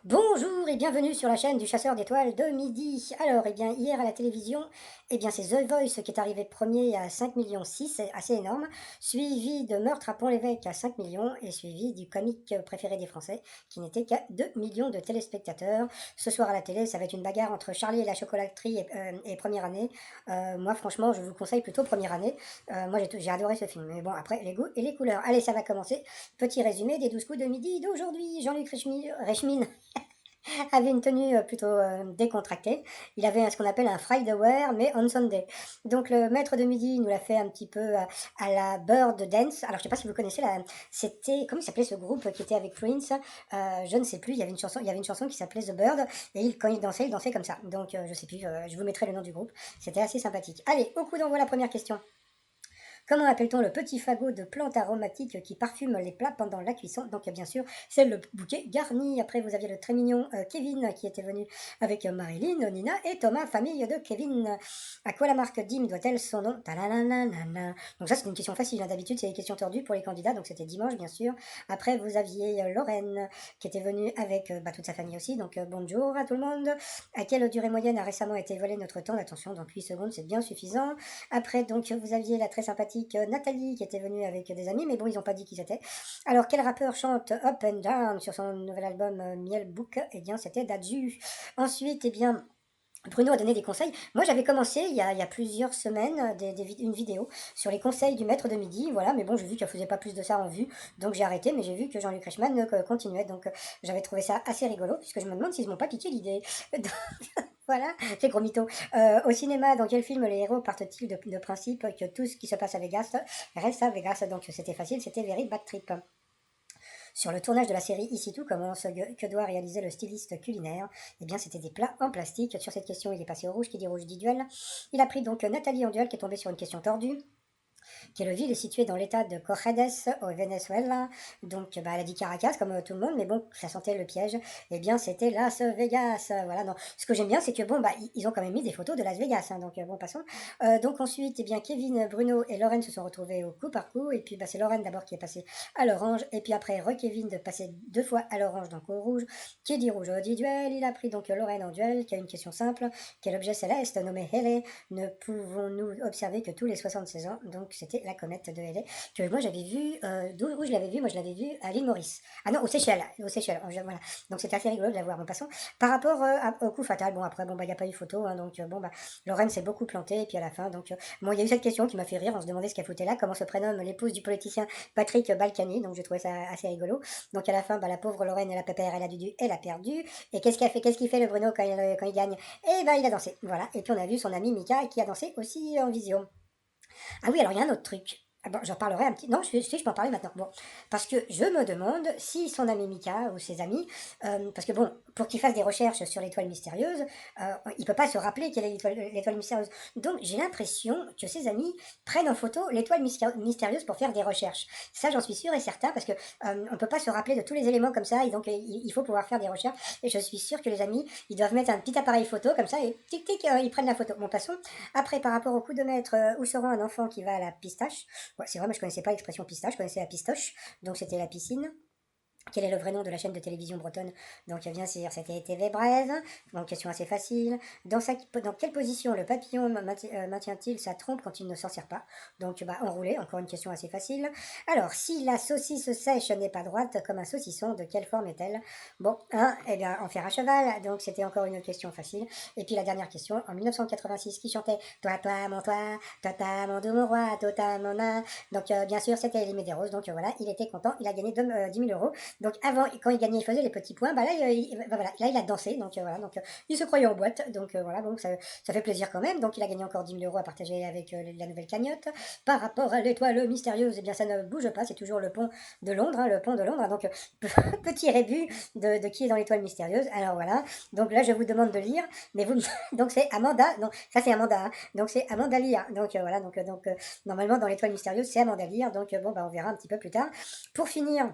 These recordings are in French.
Bonjour et bienvenue sur la chaîne du chasseur d'étoiles de midi. Alors, hier à la télévision, c'est The Voice qui est arrivé premier à 5,6 millions, c'est assez énorme, suivi de Meurtre à Pont-l'Évêque à 5 millions et suivi du comique préféré des Français qui n'était qu'à 2 millions de téléspectateurs. Ce soir à la télé, ça va être une bagarre entre Charlie et la chocolaterie et Première année. Moi, franchement, je vous conseille plutôt Première année. Moi, j'ai adoré ce film. Mais bon, après, les goûts et les couleurs. Allez, ça va commencer. Petit résumé des 12 coups de midi d'aujourd'hui. Jean-Luc Reichmin avait une tenue plutôt décontractée. Il avait ce qu'on appelle un Friday wear, mais on Sunday. Donc le maître de midi nous l'a fait un petit peu à la Bird Dance. Alors je sais pas si vous connaissez c'était comment il s'appelait ce groupe qui était avec Prince. Je ne sais plus. Il y avait une chanson qui s'appelait The Bird et quand il dansait comme ça. Donc je sais plus. Je vous mettrai le nom du groupe. C'était assez sympathique. Allez, au coup d'envoi la première question. Comment appelle-t-on le petit fagot de plantes aromatiques qui parfume les plats pendant la cuisson? Donc bien sûr, c'est le bouquet garni. Après, vous aviez le très mignon Kevin qui était venu avec Marilyn, Nina et Thomas, famille de Kevin. À quoi la marque Dim doit-elle son nom? Talalananana. Donc ça, c'est une question facile, hein. D'habitude, c'est des questions tordues pour les candidats, donc c'était dimanche, bien sûr. Après, vous aviez Lorraine qui était venue avec toute sa famille aussi. Donc bonjour à tout le monde. À quelle durée moyenne a récemment été volé notre temps d'attention? Donc 8 secondes, c'est bien suffisant. Après, donc, vous aviez la très sympathique Nathalie qui était venue avec des amis, mais bon, ils n'ont pas dit qui c'était. Alors, quel rappeur chante Up and Down sur son nouvel album Miel Book? Eh bien, c'était Dadju. Ensuite, Bruno a donné des conseils. Moi, j'avais commencé il y a plusieurs semaines une vidéo sur les conseils du maître de midi. Voilà, mais bon, j'ai vu qu'elle faisait pas plus de ça en vue, donc j'ai arrêté. Mais j'ai vu que Jean-Luc Reichmann continuait, donc j'avais trouvé ça assez rigolo, puisque je me demande s'ils m'ont pas piqué l'idée. Voilà, c'est gros mytho. Au cinéma, dans quel film les héros partent-ils de principe que tout ce qui se passe à Vegas reste à Vegas? Donc c'était facile, c'était Very Bad Trip. Sur le tournage de la série Ici tout commence, que doit réaliser le styliste culinaire? Eh bien, c'était des plats en plastique. Sur cette question, il est passé au rouge, qui dit rouge dit duel. Il a pris donc Nathalie en duel, qui est tombée sur une question tordue. Quelle ville est située dans l'état de Corrales, au Venezuela? Donc, elle a dit Caracas, comme tout le monde, mais bon, ça sentait le piège. Eh bien, c'était Las Vegas. Voilà, non. Ce que j'aime bien, c'est que, bon, ils ont quand même mis des photos de Las Vegas, hein, donc, bon, passons. Donc, ensuite, Kevin, Bruno et Lorraine se sont retrouvés au coup par coup, et puis, c'est Lorraine d'abord qui est passée à l'orange, et puis après, Kevin de passer 2 fois à l'orange, donc au rouge. Qui dit rouge dit duel. Il a pris donc Lorraine en duel, qui a une question simple. Quel objet céleste nommé Hele ne pouvons-nous observer que tous les 76 ans? Donc, c'était la comète de Halley, que moi j'avais vu, où je l'avais vu? Moi je l'avais vu à l'île Maurice. Ah non, aux Seychelles, voilà. Donc c'était assez rigolo de la voir. Bon, passons. Par rapport au coup fatal, bon après, il n'y a pas eu photo, hein, donc Lorraine s'est beaucoup plantée, et puis à la fin, donc, bon, il y a eu cette question qui m'a fait rire, on se demandait ce qu'elle foutait là, comment se prénomme l'épouse du politicien Patrick Balkany, donc je trouvais ça assez rigolo. Donc à la fin, la pauvre Lorraine, la pépère, elle a perdu, et qu'est-ce qu'il fait le Bruno quand il gagne? Eh ben, il a dansé, voilà. Et puis on a vu son ami Mika qui a dansé aussi en visio. Ah oui, alors il y a un autre truc. Ah bon, j'en parlerai un petit. Non, si, je peux en parler maintenant. Bon, parce que je me demande si son ami Mika ou ses amis, parce que bon, pour qu'il fasse des recherches sur l'étoile mystérieuse, il peut pas se rappeler quelle est l'étoile mystérieuse. Donc j'ai l'impression que ses amis prennent en photo l'étoile mystérieuse pour faire des recherches. Ça, j'en suis sûre et certain, parce que on peut pas se rappeler de tous les éléments comme ça, et donc il faut pouvoir faire des recherches. Et je suis sûre que les amis, ils doivent mettre un petit appareil photo comme ça et tic tic, ils prennent la photo. Bon, passons. Après, par rapport au coup de maître, où sera un enfant qui va à la pistache? Ouais, c'est vrai, mais je connaissais pas l'expression pistache, je connaissais la pistoche, donc c'était la piscine. Quel est le vrai nom de la chaîne de télévision bretonne? Donc bien sûr, c'était TV Braise. Donc question assez facile. Dans quelle position le papillon maintient-il sa trompe quand il ne s'en sert pas? Donc enroulé, encore une question assez facile. Alors, si la saucisse sèche n'est pas droite comme un saucisson, de quelle forme est-elle? Bon, eh bien, en fer à cheval. Donc c'était encore une question facile. Et puis la dernière question, en 1986, qui chantait toi, mon doux, mon roi, toi, mon nain? Donc bien sûr, c'était Elie Medeiros. Donc voilà, il était content, il a gagné 10 000 euros. Donc avant, quand il gagnait, il faisait les petits points. Là, voilà, là, il a dansé. Donc voilà, donc il se croyait en boîte. Donc voilà, donc ça fait plaisir quand même. Donc il a gagné encore 10 000 euros à partager avec la nouvelle cagnotte. Par rapport à l'étoile mystérieuse, eh bien ça ne bouge pas. C'est toujours le pont de Londres, hein, le pont de Londres. Donc petit rébut de qui est dans l'étoile mystérieuse. Alors voilà. Donc là, je vous demande de lire, mais vous, donc c'est Amanda. Non, ça c'est Amanda. Hein. Donc c'est Amanda Lear. Donc voilà. Donc normalement dans l'étoile mystérieuse, c'est Amanda Lear. Donc bon, on verra un petit peu plus tard. Pour finir,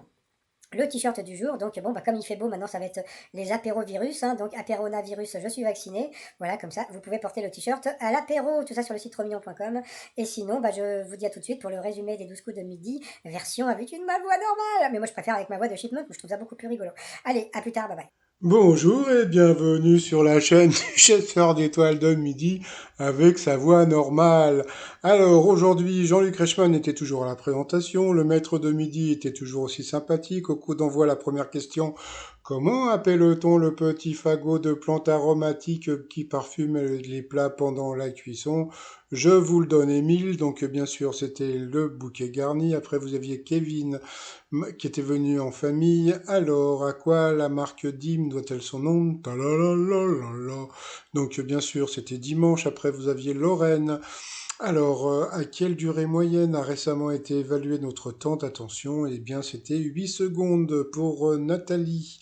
le t-shirt du jour, donc bon, comme il fait beau, maintenant ça va être les apérovirus, hein, donc apéronavirus, je suis vacciné, voilà, comme ça, vous pouvez porter le t-shirt à l'apéro, tout ça sur le site romignon.com, et sinon, je vous dis à tout de suite pour le résumé des 12 coups de midi, version avec ma voix normale, mais moi je préfère avec ma voix de Chipmunk, je trouve ça beaucoup plus rigolo. Allez, à plus tard, bye bye. Bonjour et bienvenue sur la chaîne du chasseur d'étoiles de midi avec sa voix normale. Alors aujourd'hui, Jean-Luc Reichmann était toujours à la présentation, le maître de midi était toujours aussi sympathique. Au coup d'envoi, la première question: comment appelle-t-on le petit fagot de plantes aromatiques qui parfume les plats pendant la cuisson? Je vous le donne, Émile. Donc bien sûr, c'était le bouquet garni. Après, vous aviez Kevin qui était venu en famille. Alors, à quoi la marque Dim doit-elle son nom? Talalalalala. Donc, bien sûr, c'était dimanche. Après, vous aviez Lorraine. Alors, à quelle durée moyenne a récemment été évalué notre temps d'attention? Eh bien, c'était 8 secondes pour Nathalie.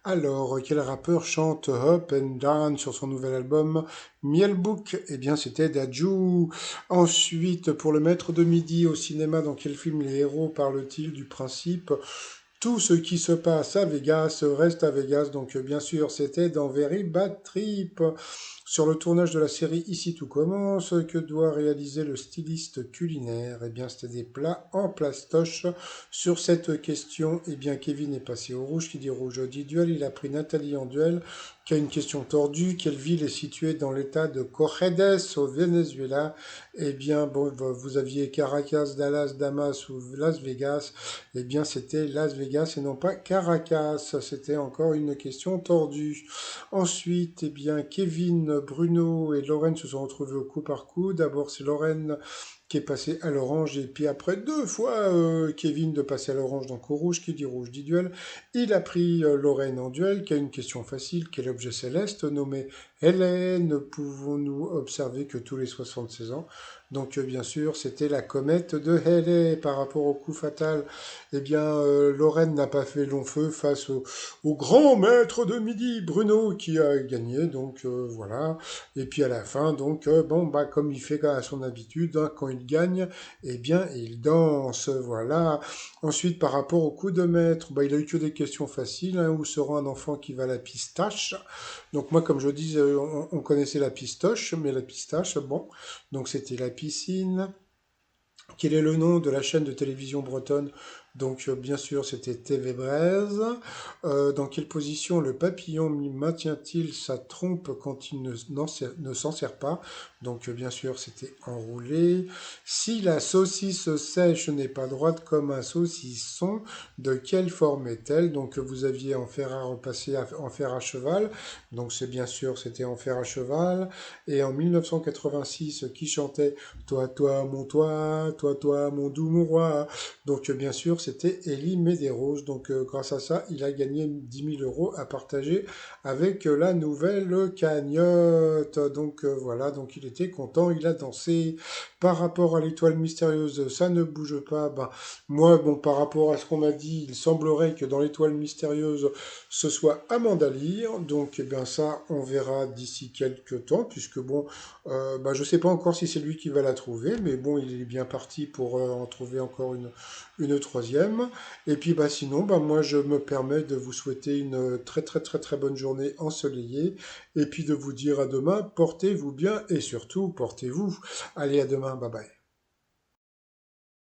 Alors, quel rappeur chante Up and Down sur son nouvel album Mielbook? Eh bien, c'était Dadju. Ensuite, pour le maître de midi au cinéma, dans quel film les héros parlent-ils du principe tout ce qui se passe à Vegas reste à Vegas? Donc, bien sûr, c'était dans Very Bad Trip. Sur le tournage de la série Ici tout commence, que doit réaliser le styliste culinaire? Eh bien, c'était des plats en plastoche. Sur cette question, eh bien, Kevin est passé au rouge. Qui dit rouge dit duel. Il a pris Nathalie en duel, qui a une question tordue. Quelle ville est située dans l'état de Corredes au Venezuela? Eh bien, bon, vous aviez Caracas, Dallas, Damas ou Las Vegas. Eh bien, c'était Las Vegas et non pas Caracas. C'était encore une question tordue. Ensuite, eh bien, Kevin, Bruno et Lorraine se sont retrouvés au coup par coup. D'abord, c'est Lorraine qui est passée à l'orange, et puis après deux fois Kevin de passer à l'orange, donc au rouge. Qui dit rouge dit duel. Il a pris Lorraine en duel, qui a une question facile: quel objet céleste nommé Hélène pouvons-nous observer que tous les 76 ans? Donc bien sûr, c'était la comète de Halley. Par rapport au coup fatal, eh bien, Lorraine n'a pas fait long feu face au grand maître de midi, Bruno, qui a gagné. Donc voilà. Et puis à la fin, donc bon, bah comme il fait à son habitude, hein, quand il gagne, eh bien, il danse. Voilà. Ensuite, par rapport au coup de maître, bah, il a eu que des questions faciles, hein. Où sera un enfant qui va à la pistache? Donc moi, comme je dis, on connaissait la pistoche, mais la pistache, bon. Donc c'était la piscine. Quel est le nom de la chaîne de télévision bretonne? Donc, bien sûr, c'était TV Braise. Dans quelle position le papillon maintient-il sa trompe quand il ne s'en sert pas? Donc, bien sûr, c'était enroulé. Si la saucisse sèche n'est pas droite comme un saucisson, de quelle forme est-elle? Donc, vous aviez en fer à repasser en fer à cheval. Donc, c'est bien sûr, c'était en fer à cheval. Et en 1986, qui chantait toi, toi, mon doux, mon roi? Donc, bien sûr, c'était Elie Medeiros. Donc, grâce à ça, il a gagné 10 000 € à partager avec la nouvelle cagnotte. Donc, voilà, donc il était content, il a dansé. Par rapport à l'étoile mystérieuse, ça ne bouge pas. Ben, moi, bon, par rapport à ce qu'on m'a dit, il semblerait que dans l'étoile mystérieuse, ce soit Amanda Lear. Donc, eh bien, ça, on verra d'ici quelques temps, puisque bon, bah, je ne sais pas encore si c'est lui qui va la trouver, mais bon, il est bien parti pour en trouver encore une troisième. Et puis bah, sinon, bah, moi je me permets de vous souhaiter une très très très très bonne journée ensoleillée, et puis de vous dire à demain, portez-vous bien et surtout portez-vous. Allez, à demain, bye bye.